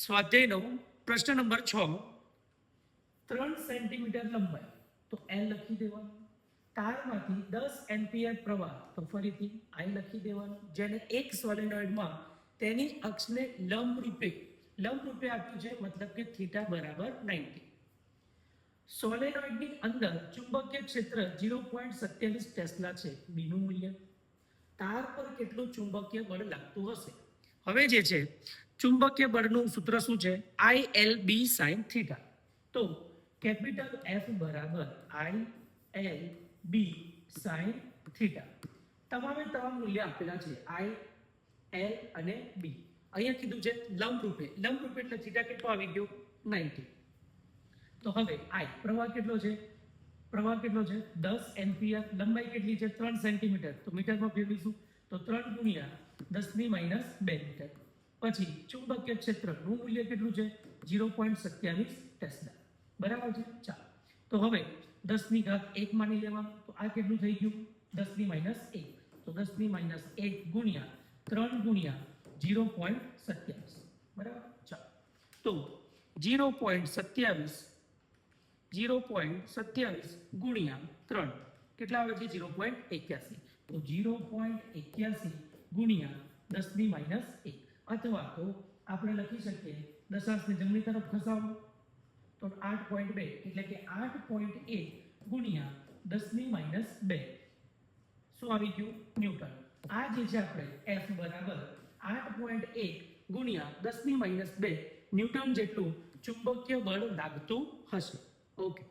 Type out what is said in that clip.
સ્વાધ્યાય 9 પ્રશ્ન number 6 3 centimetre લંબાઈ તો L લખી દેવાનું, તારમાંથી 10 એમ્પિયર પ્રવાહ તો ફરીથી I લખી દેવાનું, જેને એક સોલેનોઇડમાં તેની અક્ષને લંબ રૂપે આપ્યું છે, મતલબ કે થીટા બરાબર 90. સોલેનોઇડની અંદર ચુંબકીય ક્ષેત્ર 0.27 ટેસ્લા છે, B નું મૂલ્ય. તાર પર કેટલું ચુંબકીય બળ લાગતું હશે? હવે જે છે ચુંબકીય બળનું સૂત્ર શું છે? ILB sin theta. તો કેપિટલ F બરાબર ILB sin થીટા. તમામે તમામ મૂલ્ય આપેલા છે, I, L અને B. અહીંયા કીધું છે લંબ રૂપે એટલે થીટા કેટલો આવી ગયો? 90. તો હવે I પ્રવાહ કેટલો છે? 10 એમ્પિયર. લંબાઈ કેટલી છે? 3 સેન્ટીમીટર. તો મીટરમાં ફેરવીશું તો 3 ગુણ્યા 10 ની -2 મીટર. પછી ચુંબકીય ક્ષેત્રનું મૂલ્ય કેટલું છે? 0.27 ટેસ્લા. બરાબર છે. ચાલો તો હવે 10 ની ઘાત 1 માની લેવાનું. તો આ કેટલું થઈ ગયું? 10 ની -1. તો 10 ની -1 ગુણ્યા 3 ગુણ્યા 0.27. બરાબર. ચાલો તો 0.27 ગુણ્યા 3 કેટલા આવે છે? 0.81. તો 0.81 ગુણ્યા 10 ની -1, અથવા તો આપણે લખી શકીએ દશાંશને જમણી તરફ ખસાવો તો 8.2 એટલે કે 8.1 ગુણ્યા 10 ની -2 શું આવી ગયું? ન્યૂટન. આ જે છે આપણે F બરાબર 8.1 ગુણ્યા 10 ની -2 ન્યૂટન જેટલું ચુંબકીય બળ લાગતું હશે. ઓકે.